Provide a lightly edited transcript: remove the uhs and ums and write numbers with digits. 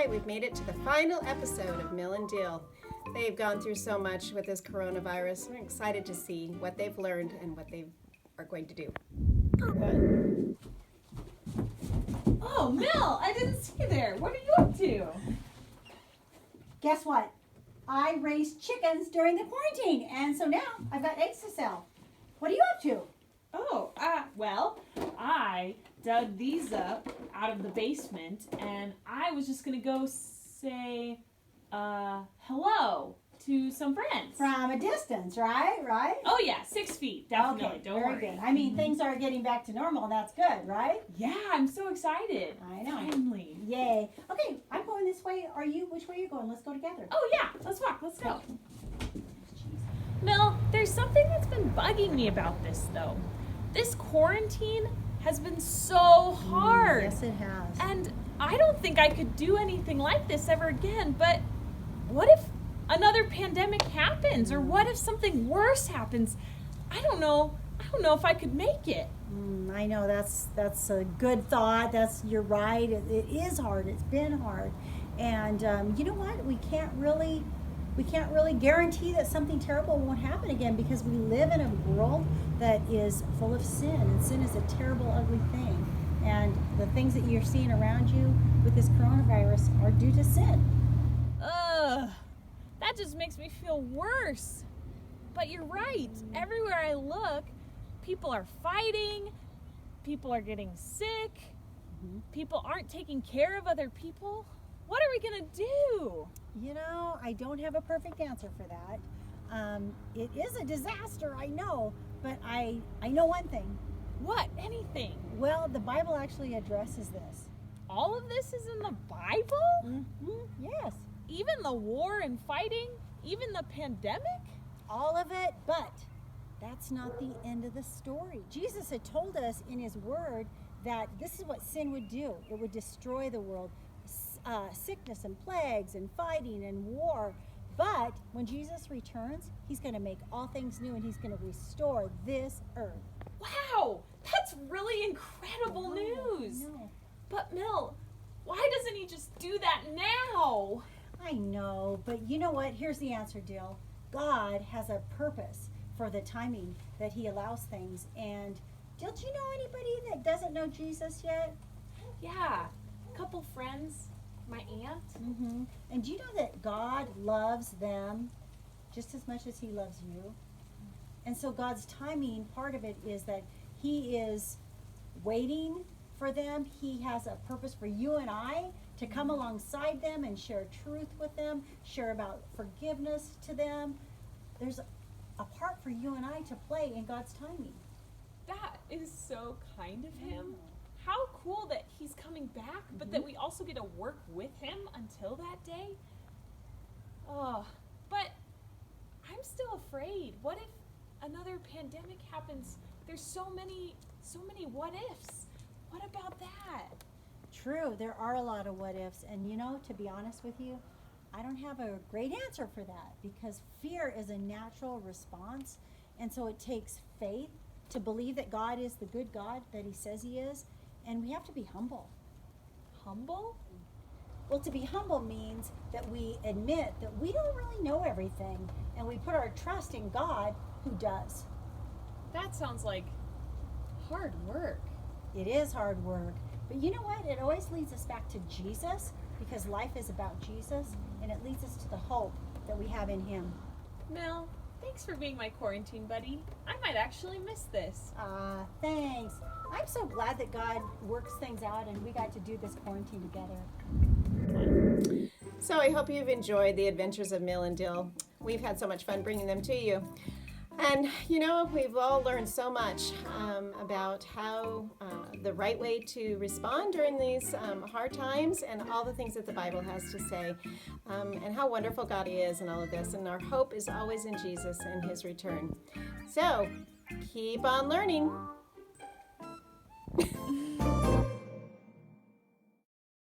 right, we've made it to the final episode of Mill and Dill. They've gone through so much with this coronavirus. I'm excited to see what they've learned and what they are going to do. Oh, Mill, I didn't see you there. What are you up to? Guess what? I raised chickens during the quarantine, and so now I've got eggs to sell. What are you up to? Oh, well, I dug these up out of the basement, and I was just going to go say, hello to some friends. From a distance, right? Oh, yeah, 6 feet, definitely. Okay, Don't very worry. good. I mean, things are getting back to normal, and that's good, right? Yeah, I'm so excited. I know. Finally. Yay. Okay, I'm going this way. Are you? Which way are you going? Let's go together. Oh, yeah, let's walk. Let's go. Mill, there's something that's been bugging me about this, though. This quarantine has been so hard. Yes, it has. And I don't think I could do anything like this ever again, but what if another pandemic happens, or what if something worse happens? I don't know if I could make it. I know that's a good thought. You're right. It is hard. It's been hard, and you know what? We can't really guarantee that something terrible won't happen again, because we live in a world that is full of sin, and sin is a terrible, ugly thing. And the things that you're seeing around you with this coronavirus are due to sin. Ugh, that just makes me feel worse. But you're right. Everywhere I look, people are fighting, people are getting sick, people aren't taking care of other people. What are we gonna do? You know, I don't have a perfect answer for that. It is a disaster, I know, but I know one thing. What? Anything? Well, the Bible actually addresses this. All of this is in the Bible? Yes, Even the war and fighting? Even the pandemic? all of it, but that's not the end of the story. Jesus had told us in his word that this is what sin would do. It would destroy the world. Sickness and plagues and fighting and war. But when Jesus returns, he's going to make all things new, and he's going to restore this earth. Wow, that's really incredible news. No. But Mill, why doesn't he just do that now? I know, but you know what? Here's the answer, Dill. God has a purpose for the timing that he allows things. And Dill, do you know anybody that doesn't know Jesus yet? Yeah, a couple friends, my aunt. Mm-hmm. And do you know that God loves them just as much as he loves you? And so God's timing, part of it is that he is waiting for them. He has a purpose for you and I to come alongside them and share truth with them, share about forgiveness to them. There's a part for you and I to play in God's timing. That is so kind of him. How cool that he's coming back, but that we also get to work with him until that day. Oh, but I'm still afraid. What if another pandemic happens? There's so many what ifs. What about that? True, there are a lot of what ifs, and you know, to be honest with you, I don't have a great answer for that, because fear is a natural response, and so it takes faith to believe that God is the good God that he says he is, and we have to be humble. Humble? Well, to be humble means that we admit that we don't really know everything, and we put our trust in God who does. That sounds like hard work. It is hard work, but you know what? It always leads us back to Jesus, because life is about Jesus, and it leads us to the hope that we have in him. Mel, thanks for being my quarantine buddy. I might actually miss this. Thanks. I'm so glad that God works things out and we got to do this quarantine together. So I hope you've enjoyed the adventures of Mill and Dill. We've had so much fun bringing them to you. And, you know, we've all learned so much about how the right way to respond during these hard times, and all the things that the Bible has to say, and how wonderful God is and all of this. And our hope is always in Jesus and his return. So keep on learning.